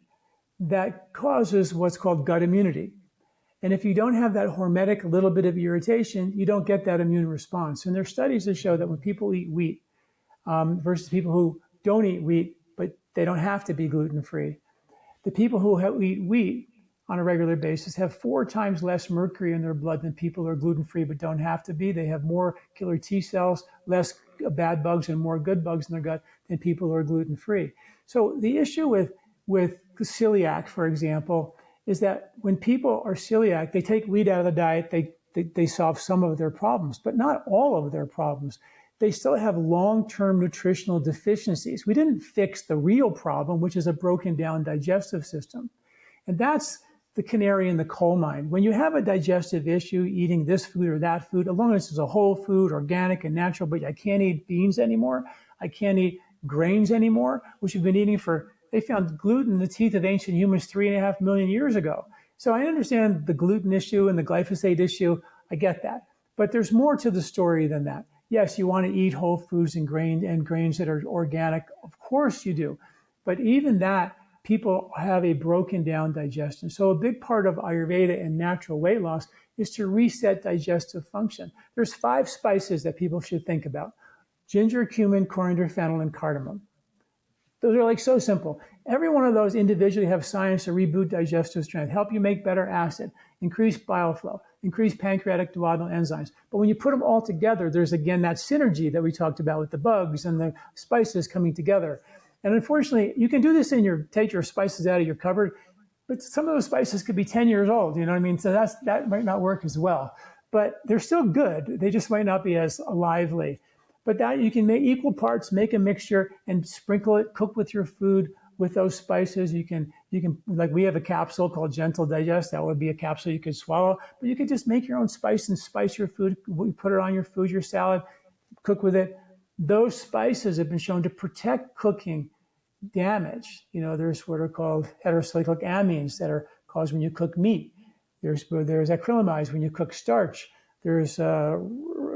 that causes what's called gut immunity. And if you don't have that hormetic little bit of irritation, you don't get that immune response. And there are studies that show that when people eat wheat versus people who don't eat wheat, but they don't have to be gluten-free, the people who eat wheat on a regular basis have 4 times less mercury in their blood than people who are gluten-free but don't have to be. They have more killer T cells, less bad bugs and more good bugs in their gut than people who are gluten-free. So the issue with celiac, for example, is that when people are celiac, they take wheat out of the diet, they solve some of their problems, but not all of their problems. They still have long-term nutritional deficiencies. We didn't fix the real problem, which is a broken down digestive system. And that's the canary in the coal mine. When you have a digestive issue, eating this food or that food, as long as it's a whole food, organic and natural, but I can't eat beans anymore, I can't eat grains anymore, which we've been eating they found gluten in the teeth of ancient humans 3.5 million years ago. So I understand the gluten issue and the glyphosate issue. I get that. But there's more to the story than that. Yes, you want to eat whole foods and grains that are organic. Of course you do. But even that, people have a broken down digestion. So a big part of Ayurveda and natural weight loss is to reset digestive function. There's 5 spices that people should think about: ginger, cumin, coriander, fennel, and cardamom. Those are like so simple. Every one of those individually have science to reboot digestive strength, help you make better acid, increase bile flow, increase pancreatic duodenal enzymes. But when you put them all together, there's again that synergy that we talked about with the bugs and the spices coming together. And unfortunately, you can do this take your spices out of your cupboard, but some of those spices could be 10 years old, you know what I mean? So that might not work as well. But they're still good. They just might not be as lively. But that you can make equal parts, make a mixture and sprinkle it, cook with your food with those spices. You can, like we have a capsule called Gentle Digest. That would be a capsule you could swallow, but you could just make your own spice and spice your food. Put it on your food, your salad, cook with it. Those spices have been shown to protect cooking damage. You know, there's what are called heterocyclic amines that are caused when you cook meat. There's acrylamides when you cook starch. There's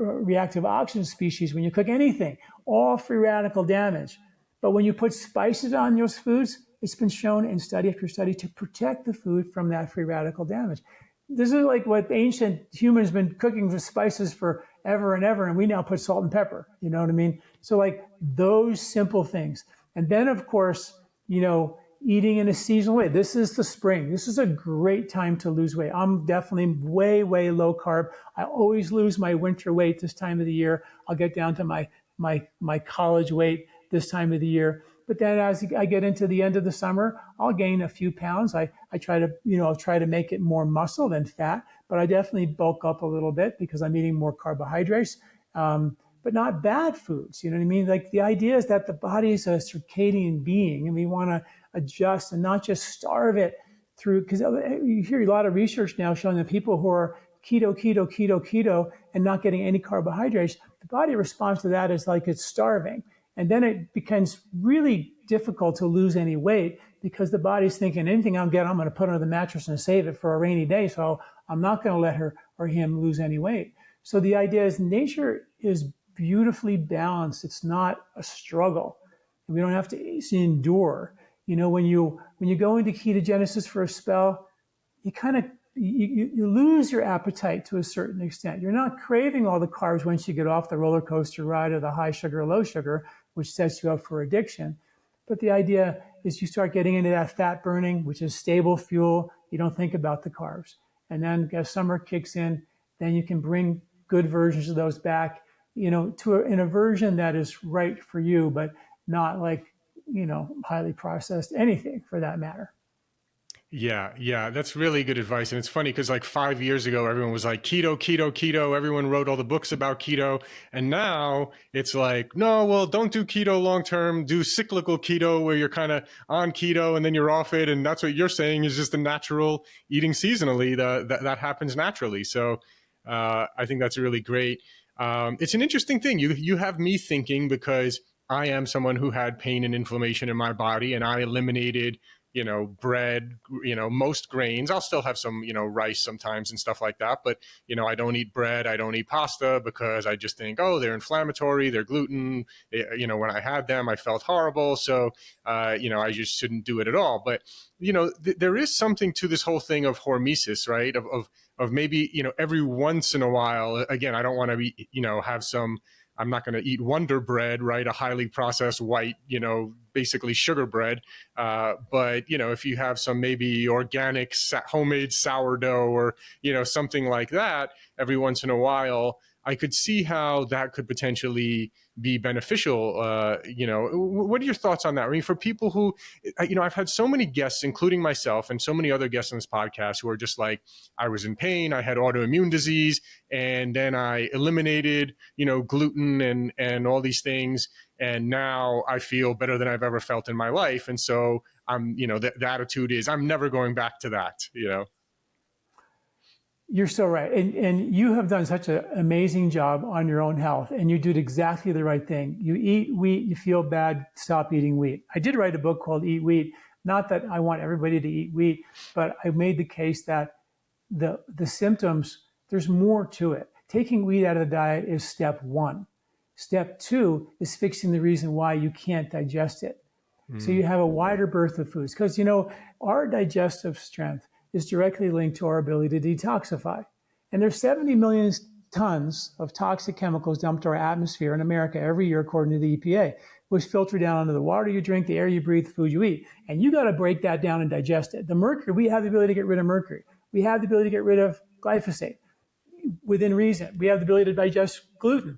reactive oxygen species when you cook anything, all free radical damage. But when you put spices on those foods, it's been shown in study after study to protect the food from that free radical damage. This is like what ancient humans been cooking with spices for ever and ever, and we now put salt and pepper, you know what I mean? So like those simple things. And then of course, you know, eating in a seasonal way. This is the spring. This is a great time to lose weight. I'm definitely way, way low carb. I always lose my winter weight this time of the year. I'll get down to my college weight this time of the year. But then as I get into the end of the summer, I'll gain a few pounds. I try to make it more muscle than fat, but I definitely bulk up a little bit because I'm eating more carbohydrates, but not bad foods. You know what I mean? Like the idea is that the body is a circadian being and we want to adjust and not just starve it through, because you hear a lot of research now showing that people who are keto, and not getting any carbohydrates, the body responds to that as like it's starving. And then it becomes really difficult to lose any weight because the body's thinking anything I'll get, I'm going to put under the mattress and save it for a rainy day. So I'm not going to let her or him lose any weight. So the idea is nature is beautifully balanced. It's not a struggle. We don't have to endure. You know, when you go into ketogenesis for a spell, you lose your appetite to a certain extent. You're not craving all the carbs once you get off the roller coaster ride or the high sugar, low sugar, which sets you up for addiction. But the idea is you start getting into that fat burning, which is stable fuel. You don't think about the carbs. And then as summer kicks in, then you can bring good versions of those back, you know, in a version that is right for you, but not like, you know, highly processed anything for that matter. Yeah, that's really good advice. And it's funny because like 5 years ago, everyone was like keto. Everyone wrote all the books about keto. And now it's like, no, well, don't do keto long term. Do cyclical keto where you're kind of on keto and then you're off it. And that's what you're saying is just the natural eating seasonally that happens naturally. So I think that's really great. It's an interesting thing. You have me thinking because I am someone who had pain and inflammation in my body, and I eliminated, bread, most grains. I'll still have some, rice sometimes and stuff like that. But, I don't eat bread. I don't eat pasta because I just think, oh, they're inflammatory, they're gluten. When I had them, I felt horrible. So, I just shouldn't do it at all. But, there is something to this whole thing of hormesis, right? Of maybe, every once in a while, again, I don't want to be, have some, I'm not going to eat Wonder Bread, right? A highly processed white, basically sugar bread. But, if you have some maybe organic homemade sourdough or, something like that every once in a while, I could see how that could potentially be beneficial. What are your thoughts on that? I mean, for people who, I've had so many guests, including myself and so many other guests on this podcast who are just like, I was in pain, I had autoimmune disease, and then I eliminated, gluten and all these things. And now I feel better than I've ever felt in my life. And so I'm, the attitude is I'm never going back to that, You're so right. And you have done such an amazing job on your own health, and you did exactly the right thing. You eat wheat, you feel bad, stop eating wheat. I did write a book called Eat Wheat. Not that I want everybody to eat wheat, but I made the case that the symptoms, there's more to it. Taking wheat out of the diet is step one. Step two is fixing the reason why you can't digest it. So you have a wider berth of foods, because, our digestive strength is directly linked to our ability to detoxify. And there's 70 million tons of toxic chemicals dumped to our atmosphere in America every year, according to the EPA, which filter down into the water you drink, the air you breathe, the food you eat. And you got to break that down and digest it. The mercury, we have the ability to get rid of mercury. We have the ability to get rid of glyphosate within reason. We have the ability to digest gluten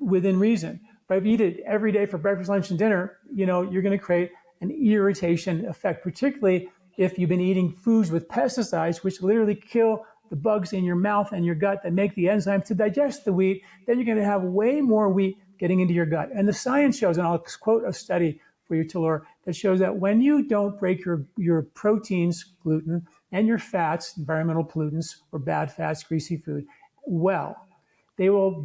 within reason. But if you eat it every day for breakfast, lunch, and dinner, you're going to create an irritation effect, particularly if you've been eating foods with pesticides, which literally kill the bugs in your mouth and your gut that make the enzymes to digest the wheat. Then you're going to have way more wheat getting into your gut. And the science shows, and I'll quote a study for you, Talor, that shows that when you don't break your proteins, gluten, and your fats, environmental pollutants or bad fats, greasy food, well, they will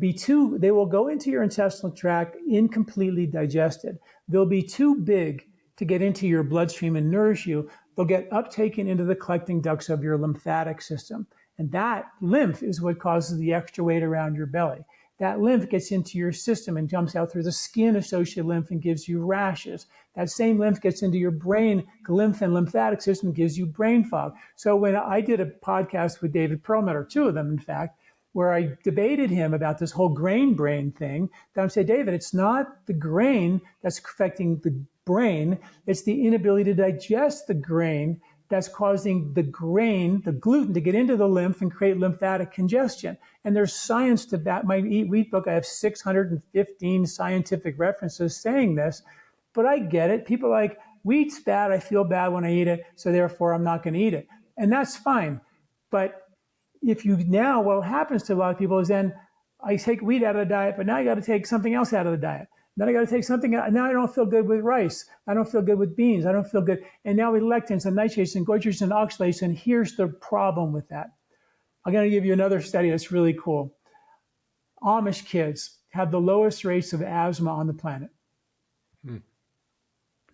go into your intestinal tract incompletely digested. They'll be too big to get into your bloodstream and nourish you. They'll get uptaken into the collecting ducts of your lymphatic system. And that lymph is what causes the extra weight around your belly. That lymph gets into your system and jumps out through the skin-associated lymph and gives you rashes. That same lymph gets into your brain, lymph and lymphatic system, gives you brain fog. So when I did a podcast with David Perlmutter, two of them, in fact, where I debated him about this whole grain brain thing, that I said, David, it's not the grain that's affecting the brain, it's the inability to digest the grain that's causing the grain, the gluten, to get into the lymph and create lymphatic congestion. And there's science to that. My Eat Wheat book, I have 615 scientific references saying this, but I get it. People are like, wheat's bad, I feel bad when I eat it, so therefore I'm not going to eat it. And that's fine. But what happens to a lot of people is then I take wheat out of the diet, but now I got to take something else out of the diet. Then I got to take something out. Now I don't feel good with rice. I don't feel good with beans. I don't feel good. And now with lectins and nitrates and goitrates and oxalates. And here's the problem with that. I'm going to give you another study that's really cool. Amish kids have the lowest rates of asthma on the planet.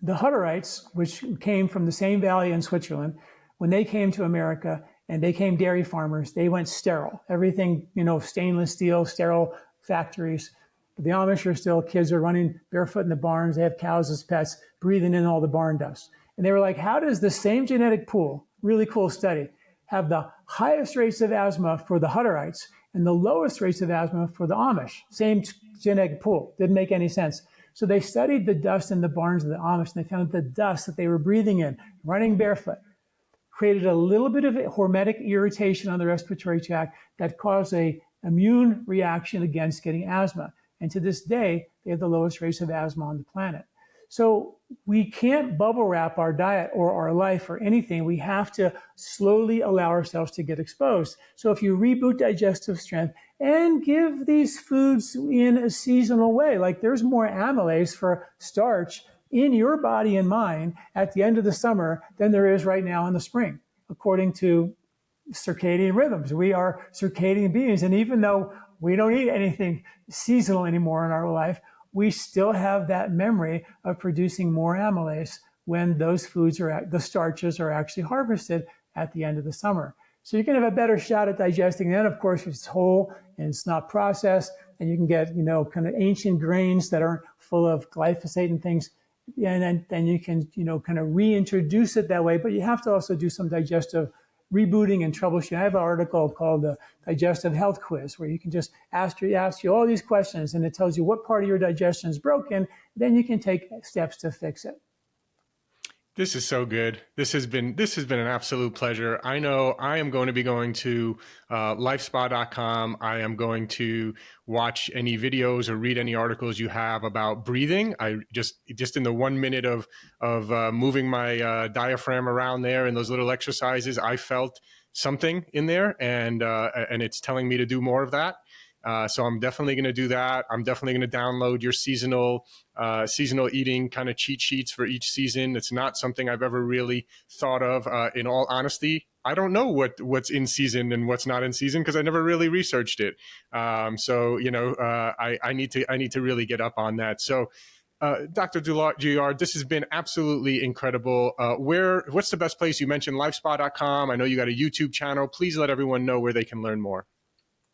The Hutterites, which came from the same valley in Switzerland, when they came to America and they came dairy farmers, they went sterile. Everything, stainless steel, sterile factories. The Amish kids are running barefoot in the barns. They have cows as pets, breathing in all the barn dust. And they were like, how does the same genetic pool, really cool study, have the highest rates of asthma for the Hutterites and the lowest rates of asthma for the Amish? Same genetic pool. Didn't make any sense. So they studied the dust in the barns of the Amish, and they found the dust that they were breathing in, running barefoot, created a little bit of hormetic irritation on the respiratory tract that caused an immune reaction against getting asthma. And to this day, they have the lowest rates of asthma on the planet. So we can't bubble wrap our diet or our life or anything. We have to slowly allow ourselves to get exposed. So if you reboot digestive strength and give these foods in a seasonal way, like there's more amylase for starch in your body and mind at the end of the summer than there is right now in the spring, according to circadian rhythms. We are circadian beings. And even though we don't eat anything seasonal anymore in our life, we still have that memory of producing more amylase when those the starches are actually harvested at the end of the summer. So you can have a better shot at digesting then, of course, if it's whole and it's not processed, and you can get, kind of ancient grains that aren't full of glyphosate and things. And then you can, kind of reintroduce it that way. But you have to also do some digestive rebooting and troubleshooting. I have an article called the Digestive Health Quiz, where you can just ask you all these questions, and it tells you what part of your digestion is broken. Then you can take steps to fix it. This is so good. This has been an absolute pleasure. I know I am going to be going to lifespa.com. I am going to watch any videos or read any articles you have about breathing. I just in the 1 minute of moving my diaphragm around there and those little exercises, I felt something in there, and it's telling me to do more of that. So I'm definitely going to do that. I'm definitely going to download your seasonal eating kind of cheat sheets for each season. It's not something I've ever really thought of. In all honesty, I don't know what's in season and what's not in season because I never really researched it. So I need to really get up on that. So Dr. Douillard, this has been absolutely incredible. What's the best place? You mentioned lifespa.com. I know you got a YouTube channel. Please let everyone know where they can learn more.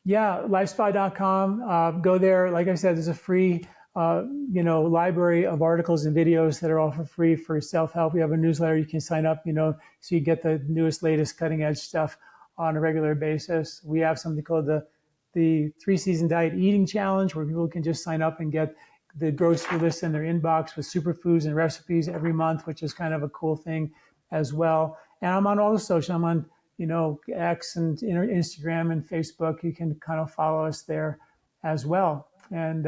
Yeah, lifespa.com. Go there. Like I said, there's a free, library of articles and videos that are all for free for self-help. We have a newsletter you can sign up, so you get the newest, latest, cutting-edge stuff on a regular basis. We have something called the 3-Season Diet Eating Challenge, where people can just sign up and get the grocery list in their inbox with superfoods and recipes every month, which is kind of a cool thing as well. And I'm on all the social. I'm on X and Instagram and Facebook. You can kind of follow us there as well. And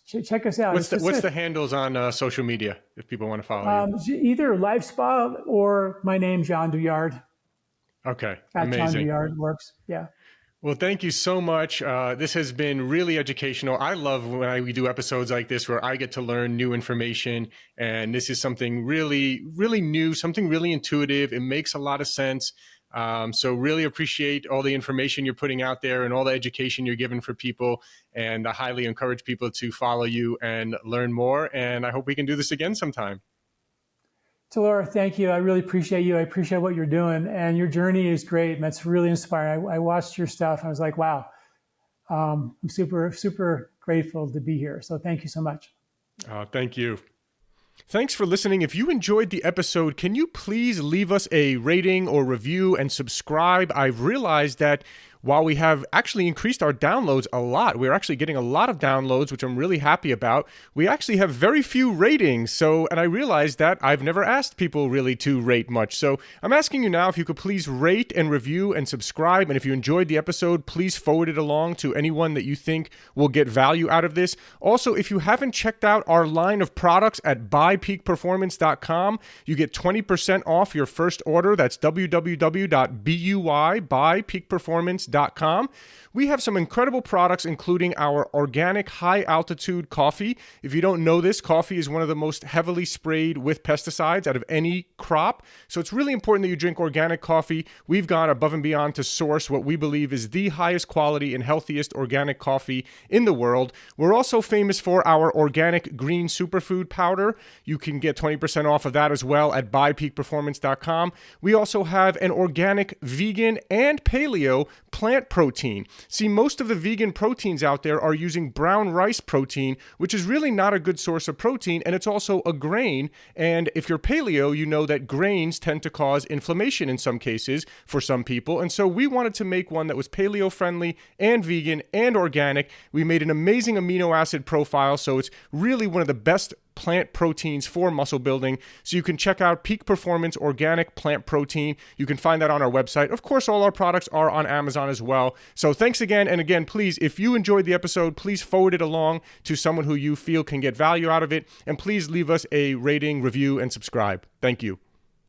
check us out. What's the handles on social media if people want to follow you? Either LifeSpa or my name, John Douillard. Okay, amazing. John Douillard works. Yeah. Well, thank you so much. This has been really educational. I love when we do episodes like this where I get to learn new information. And this is something really, really new, something really intuitive. It makes a lot of sense. So really appreciate all the information you're putting out there and all the education you're giving for people. And I highly encourage people to follow you and learn more. And I hope we can do this again sometime. Laura, thank you. I really appreciate you. I appreciate what you're doing. And your journey is great. And that's really inspiring. I watched your stuff and I was like, wow, I'm super, super grateful to be here. So thank you so much. Thank you. Thanks for listening. If you enjoyed the episode, can you please leave us a rating or review and subscribe? I've realized that while we have actually increased our downloads a lot, we're actually getting a lot of downloads, which I'm really happy about. We actually have very few ratings. And I realized that I've never asked people really to rate much. So I'm asking you now if you could please rate and review and subscribe. And if you enjoyed the episode, please forward it along to anyone that you think will get value out of this. Also, if you haven't checked out our line of products at buypeakperformance.com, you get 20% off your first order. That's www.buypeakperformance.com. We have some incredible products, including our organic high-altitude coffee. If you don't know this, coffee is one of the most heavily sprayed with pesticides out of any crop. So it's really important that you drink organic coffee. We've gone above and beyond to source what we believe is the highest quality and healthiest organic coffee in the world. We're also famous for our organic green superfood powder. You can get 20% off of that as well at buypeakperformance.com. We also have an organic vegan and paleo plant protein. See, most of the vegan proteins out there are using brown rice protein, which is really not a good source of protein, and it's also a grain. And if you're paleo, you know that grains tend to cause inflammation in some cases for some people. And so we wanted to make one that was paleo friendly and vegan and organic. We made an amazing amino acid profile, so it's really one of the best plant proteins for muscle building. So you can check out Peak Performance Organic Plant Protein. You can find that on our website. Of course, all our products are on Amazon as well. So thanks again. And again, please, if you enjoyed the episode, please forward it along to someone who you feel can get value out of it. And please leave us a rating, review, and subscribe. Thank you.